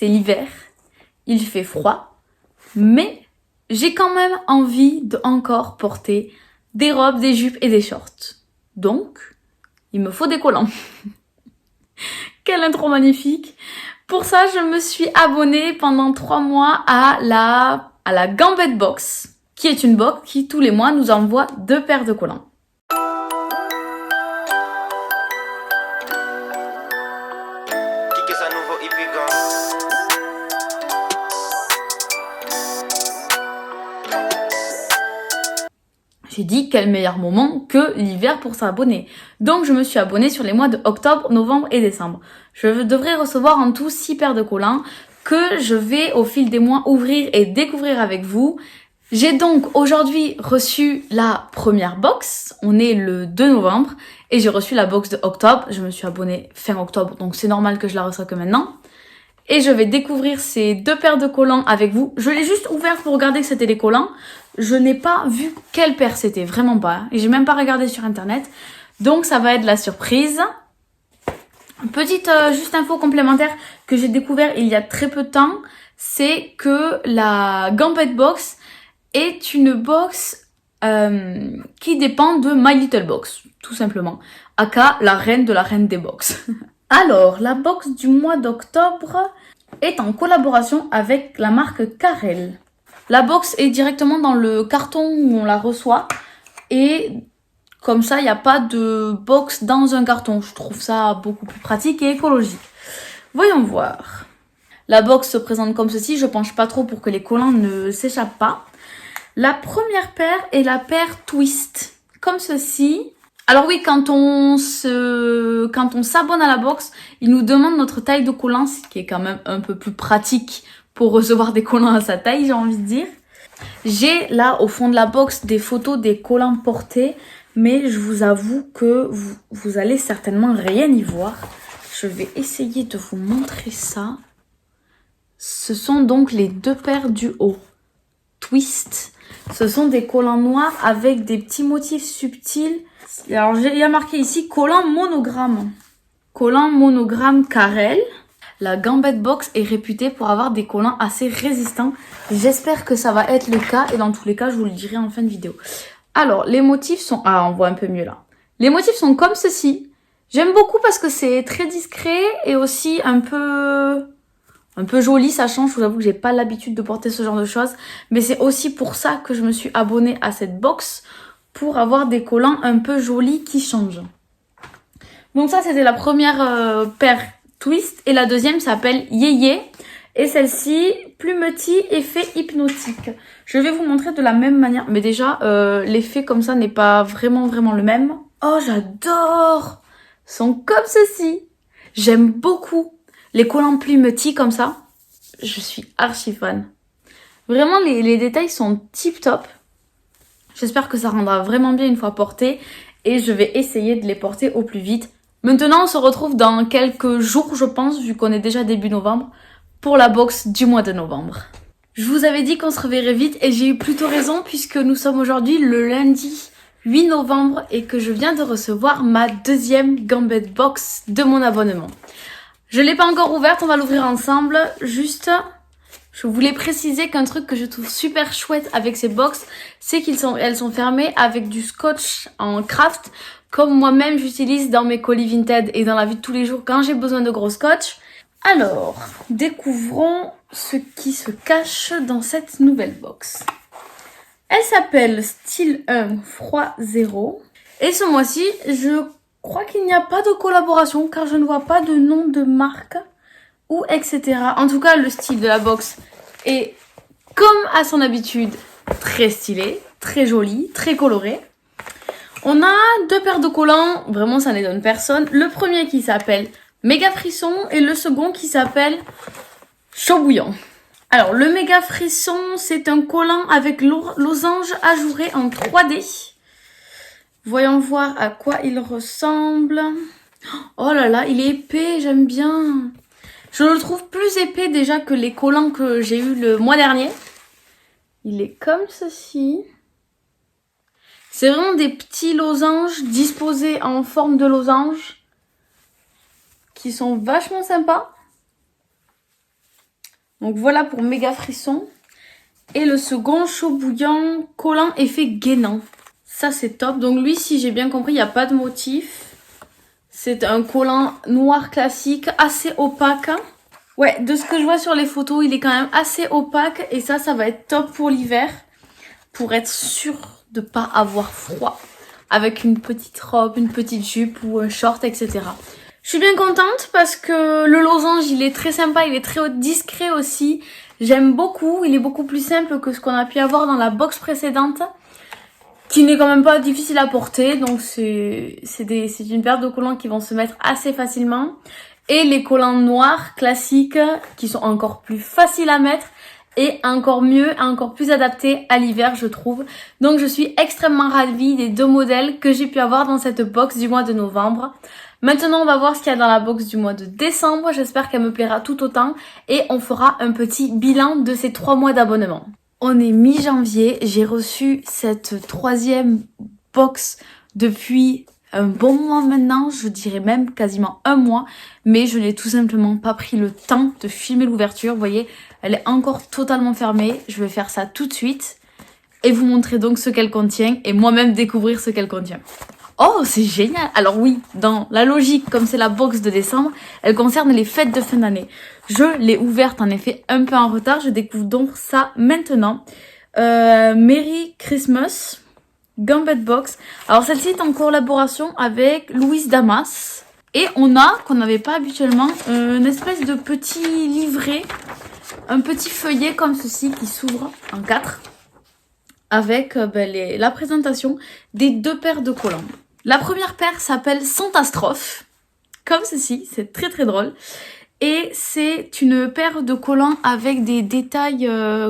c'est l'hiver, il fait froid, mais j'ai quand même envie de encore porter des robes, des jupes et des shorts. Donc, il me faut des collants. Quelle intro magnifique! Pour ça, je me suis abonnée pendant 3 mois à la Gambette Box, qui est une box qui, tous les mois, nous envoie 2 paires de collants. J'ai dit quel meilleur moment que l'hiver pour s'abonner. Donc je me suis abonnée sur les mois de octobre, novembre et décembre. Je devrais recevoir en tout 6 paires de collants que je vais au fil des mois ouvrir et découvrir avec vous. J'ai donc aujourd'hui reçu la première box. On est le 2 novembre et j'ai reçu la box de octobre. Je me suis abonnée fin octobre, donc c'est normal que je la reçoive que maintenant. Et je vais découvrir ces 2 paires de collants avec vous. Je l'ai juste ouvert pour regarder que c'était les collants. Je n'ai pas vu quelle paire c'était, vraiment pas. Et j'ai même pas regardé sur internet. Donc ça va être la surprise. Petite juste info complémentaire que j'ai découvert il y a très peu de temps. C'est que la Gambette Box est une box qui dépend de My Little Box. Tout simplement. Aka, la reine de la reine des box. Alors, la box du mois d'octobre est en collaboration avec la marque Carel. La box est directement dans le carton où on la reçoit et comme ça, il n'y a pas de box dans un carton. Je trouve ça beaucoup plus pratique et écologique. Voyons voir. La box se présente comme ceci. Je penche pas trop pour que les collants ne s'échappent pas. La première paire est la paire Twist, comme ceci. Alors oui, quand on s'abonne à la box, il nous demande notre taille de collant, ce qui est quand même un peu plus pratique pour recevoir des collants à sa taille, j'ai envie de dire. J'ai là au fond de la box des photos des collants portés, mais je vous avoue que vous allez certainement rien y voir. Je vais essayer de vous montrer ça. Ce sont donc les 2 paires du haut. Twist. Ce sont des collants noirs avec des petits motifs subtils. Alors, il y a marqué ici collant monogramme. Collant monogramme Carel. La Gambette Box est réputée pour avoir des collants assez résistants. J'espère que ça va être le cas et dans tous les cas, je vous le dirai en fin de vidéo. Alors, les motifs sont... Ah, on voit un peu mieux là. Les motifs sont comme ceci. J'aime beaucoup parce que c'est très discret et aussi un peu joli, ça change. Je vous avoue que j'ai pas l'habitude de porter ce genre de choses. Mais c'est aussi pour ça que je me suis abonnée à cette box, pour avoir des collants un peu jolis qui changent. Donc ça, c'était la première paire Twist. Et la deuxième s'appelle Yéyé. Et celle-ci, plumetis, effet hypnotique. Je vais vous montrer de la même manière. Mais déjà, l'effet comme ça n'est pas vraiment le même. Oh, j'adore! Ils sont comme ceci. J'aime beaucoup les collants plumetis comme ça. Je suis archi fan. Vraiment, les détails sont tip top. J'espère que ça rendra vraiment bien une fois porté. Et je vais essayer de les porter au plus vite. Maintenant, on se retrouve dans quelques jours, je pense, vu qu'on est déjà début novembre, pour la box du mois de novembre. Je vous avais dit qu'on se reverrait vite et j'ai eu plutôt raison puisque nous sommes aujourd'hui le lundi 8 novembre et que je viens de recevoir ma 2e Gambette Box de mon abonnement. Je l'ai pas encore ouverte, on va l'ouvrir ensemble. Juste, je voulais préciser qu'un truc que je trouve super chouette avec ces box, c'est qu'elles sont fermées avec du scotch en craft, comme moi-même j'utilise dans mes colis Vinted et dans la vie de tous les jours quand j'ai besoin de gros scotch. Alors, découvrons ce qui se cache dans cette nouvelle box. Elle s'appelle Style 1 Froid 0. Et ce mois-ci, je crois qu'il n'y a pas de collaboration car je ne vois pas de nom de marque ou etc. En tout cas, le style de la box est, comme à son habitude, très stylé, très joli, très coloré. On a 2 paires de collants, vraiment ça n'étonne personne. Le premier qui s'appelle Méga Frisson et le second qui s'appelle Chaud Bouillant. Alors le Méga Frisson, c'est un collant avec losange ajouré en 3D. Voyons voir à quoi il ressemble. Oh là là, il est épais, j'aime bien. Je le trouve plus épais déjà que les collants que j'ai eu le mois dernier. Il est comme ceci. C'est vraiment des petits losanges disposés en forme de losange qui sont vachement sympas. Donc voilà pour méga frisson. Et le second, chaud bouillant, collant effet gainant. Ça c'est top. Donc lui, si j'ai bien compris, il n'y a pas de motif. C'est un collant noir classique, assez opaque. Ouais, de ce que je vois sur les photos, il est quand même assez opaque. Et ça va être top pour l'hiver. Pour être sûr de pas avoir froid. Avec une petite robe, une petite jupe ou un short, etc. Je suis bien contente parce que le losange, il est très sympa, il est très discret aussi. J'aime beaucoup, il est beaucoup plus simple que ce qu'on a pu avoir dans la box précédente, qui n'est quand même pas difficile à porter. Donc c'est une paire de collants qui vont se mettre assez facilement. Et les collants noirs classiques qui sont encore plus faciles à mettre et encore mieux, encore plus adaptés à l'hiver, je trouve. Donc je suis extrêmement ravie des deux modèles que j'ai pu avoir dans cette box du mois de novembre. Maintenant, on va voir ce qu'il y a dans la box du mois de décembre. J'espère qu'elle me plaira tout autant. Et on fera un petit bilan de ces 3 mois d'abonnement. On est mi-janvier. J'ai reçu cette 3e box depuis un bon mois maintenant. Je dirais même quasiment un mois. Mais je n'ai tout simplement pas pris le temps de filmer l'ouverture. Vous voyez, elle est encore totalement fermée. Je vais faire ça tout de suite. Et vous montrer donc ce qu'elle contient. Et moi-même découvrir ce qu'elle contient. Oh, c'est génial! Alors oui, dans la logique, comme c'est la box de décembre, elle concerne les fêtes de fin d'année. Je l'ai ouverte en effet un peu en retard, je découvre donc ça maintenant. Merry Christmas, Gambit Box. Alors celle-ci est en collaboration avec Louise Damas. Et on a, qu'on n'avait pas habituellement, une espèce de petit livret, un petit feuillet comme ceci qui s'ouvre en 4. Avec la présentation des 2 paires de collants. La première paire s'appelle Santastrophe, comme ceci, c'est très très drôle. Et c'est une paire de collants avec des détails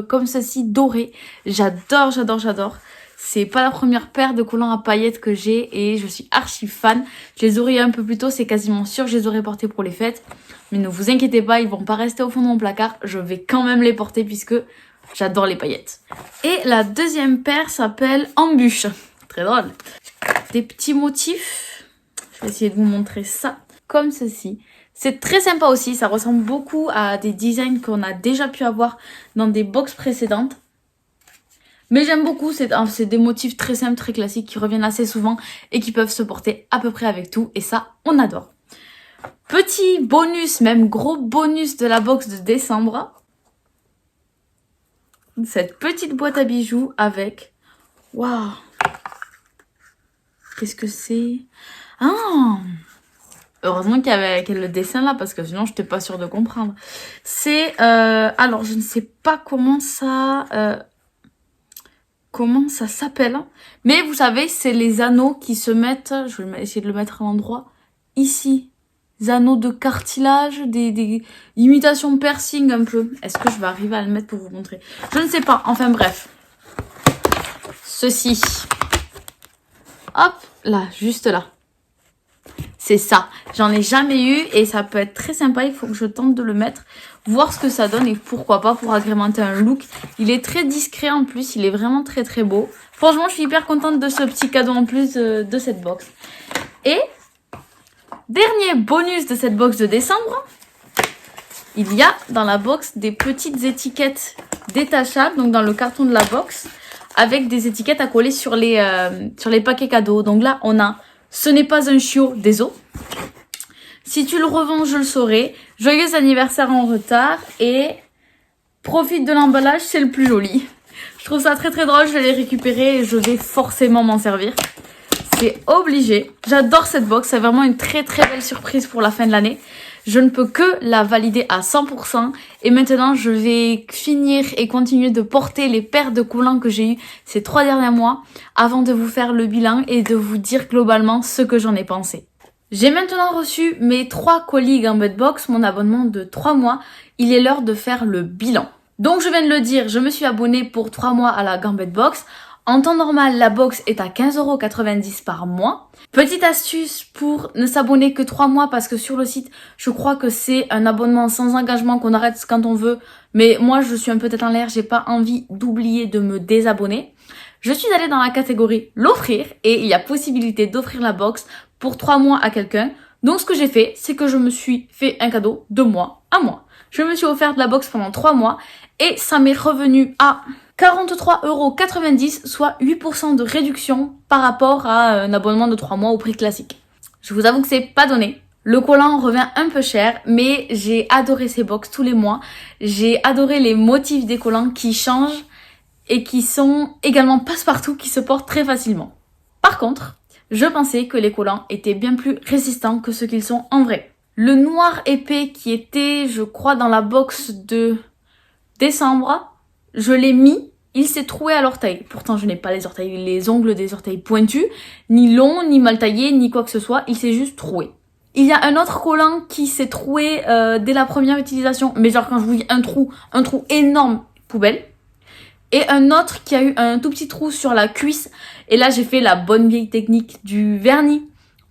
comme ceci, dorés. J'adore, j'adore, j'adore. C'est pas la première paire de collants à paillettes que j'ai et je suis archi fan. Je les aurais un peu plus tôt, c'est quasiment sûr, je les aurais portés pour les fêtes. Mais ne vous inquiétez pas, ils vont pas rester au fond de mon placard. Je vais quand même les porter puisque j'adore les paillettes. Et la deuxième paire s'appelle Embûche. Très drôle. Des petits motifs. Je vais essayer de vous montrer ça. Comme ceci. C'est très sympa aussi. Ça ressemble beaucoup à des designs qu'on a déjà pu avoir dans des box précédentes. Mais j'aime beaucoup. C'est des motifs très simples, très classiques qui reviennent assez souvent et qui peuvent se porter à peu près avec tout. Et ça, on adore. Petit bonus, même gros bonus de la box de décembre. Cette petite boîte à bijoux avec... Waouh! Qu'est-ce que c'est? Ah! Heureusement qu'il y avait le dessin là, parce que sinon je n'étais pas sûre de comprendre. C'est... alors, je ne sais pas comment ça s'appelle. Mais vous savez, c'est les anneaux qui se mettent... Je vais essayer de le mettre à l'endroit. Ici. Des anneaux de cartilage, des imitations piercing un peu. Est-ce que je vais arriver à le mettre pour vous montrer? Je ne sais pas. Enfin bref. Ceci. Hop, là, juste là. C'est ça. J'en ai jamais eu et ça peut être très sympa. Il faut que je tente de le mettre, voir ce que ça donne et pourquoi pas pour agrémenter un look. Il est très discret en plus. Il est vraiment très très beau. Franchement, je suis hyper contente de ce petit cadeau en plus de cette box. Et dernier bonus de cette box de décembre, il y a dans la box des petites étiquettes détachables, donc dans le carton de la box, avec des étiquettes à coller sur les paquets cadeaux. Donc là, on a « Ce n'est pas un chiot, désolé. Si tu le revends, je le saurai. Joyeux anniversaire en retard et profite de l'emballage, c'est le plus joli. » Je trouve ça très très drôle, je vais les récupérer et je vais forcément m'en servir. C'est obligé. J'adore cette box, c'est vraiment une très très belle surprise pour la fin de l'année. Je ne peux que la valider à 100%. Et maintenant, je vais finir et continuer de porter les paires de collants que j'ai eu ces 3 derniers mois avant de vous faire le bilan et de vous dire globalement ce que j'en ai pensé. J'ai maintenant reçu mes 3 colis Gambit Box, mon abonnement de 3 mois. Il est l'heure de faire le bilan. Donc je viens de le dire, je me suis abonnée pour 3 mois à la Gambit Box. En temps normal, la box est à 15,90 € par mois. Petite astuce pour ne s'abonner que 3 mois parce que sur le site, je crois que c'est un abonnement sans engagement qu'on arrête quand on veut. Mais moi, je suis un peu tête en l'air, j'ai pas envie d'oublier de me désabonner. Je suis allée dans la catégorie l'offrir et il y a possibilité d'offrir la box pour 3 mois à quelqu'un. Donc ce que j'ai fait, c'est que je me suis fait un cadeau de moi à moi. Je me suis offert de la box pendant 3 mois et ça m'est revenu à 43,90 €, soit 8% de réduction par rapport à un abonnement de 3 mois au prix classique. Je vous avoue que c'est pas donné. Le collant revient un peu cher, mais j'ai adoré ces box tous les mois. J'ai adoré les motifs des collants qui changent et qui sont également passe-partout, qui se portent très facilement. Par contre, je pensais que les collants étaient bien plus résistants que ce qu'ils sont en vrai. Le noir épais qui était, je crois, dans la box de décembre, je l'ai mis, il s'est troué à l'orteil. Pourtant, je n'ai pas les ongles des orteils pointus, ni longs, ni mal taillés, ni quoi que ce soit, il s'est juste troué. Il y a un autre collant qui s'est troué dès la première utilisation, mais genre quand je vous dis un trou énorme, poubelle. Et un autre qui a eu un tout petit trou sur la cuisse. Et là, j'ai fait la bonne vieille technique du vernis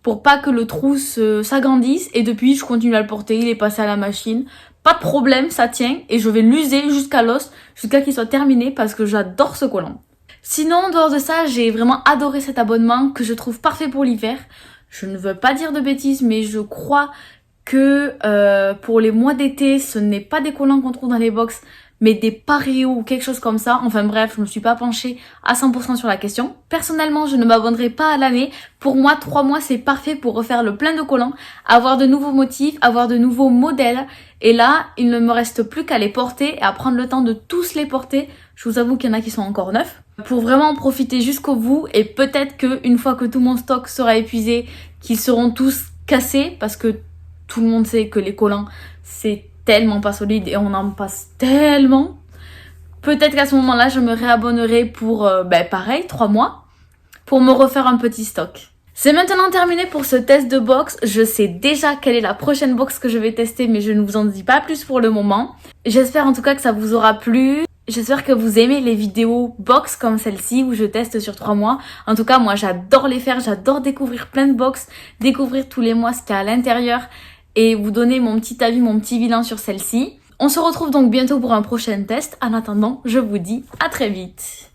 pour pas que le trou s'agrandisse. Et depuis, je continue à le porter. Il est passé à la machine. Pas de problème, ça tient. Et je vais l'user jusqu'à l'os, jusqu'à qu'il soit terminé parce que j'adore ce collant. Sinon, en dehors de ça, j'ai vraiment adoré cet abonnement que je trouve parfait pour l'hiver. Je ne veux pas dire de bêtises, mais je crois que pour les mois d'été, ce n'est pas des collants qu'on trouve dans les box, mais des paréos ou quelque chose comme ça. Enfin bref, je me suis pas penchée à 100% sur la question. Personnellement, je ne m'abonnerai pas à l'année. Pour moi, 3 mois, c'est parfait pour refaire le plein de collants, avoir de nouveaux motifs, avoir de nouveaux modèles. Et là, il ne me reste plus qu'à les porter et à prendre le temps de tous les porter. Je vous avoue qu'il y en a qui sont encore neufs. Pour vraiment en profiter jusqu'au bout, et peut-être qu'une fois que tout mon stock sera épuisé, qu'ils seront tous cassés, parce que tout le monde sait que les collants, c'est tellement pas solide et on en passe tellement. Peut-être qu'à ce moment-là, je me réabonnerai pour, pareil, 3 mois, pour me refaire un petit stock. C'est maintenant terminé pour ce test de box. Je sais déjà quelle est la prochaine box que je vais tester, mais je ne vous en dis pas plus pour le moment. J'espère en tout cas que ça vous aura plu. J'espère que vous aimez les vidéos box comme celle-ci où je teste sur 3 mois. En tout cas, moi j'adore les faire, j'adore découvrir plein de box, découvrir tous les mois ce qu'il y a à l'intérieur et vous donner mon petit avis, mon petit bilan sur celle-ci. On se retrouve donc bientôt pour un prochain test. En attendant, je vous dis à très vite.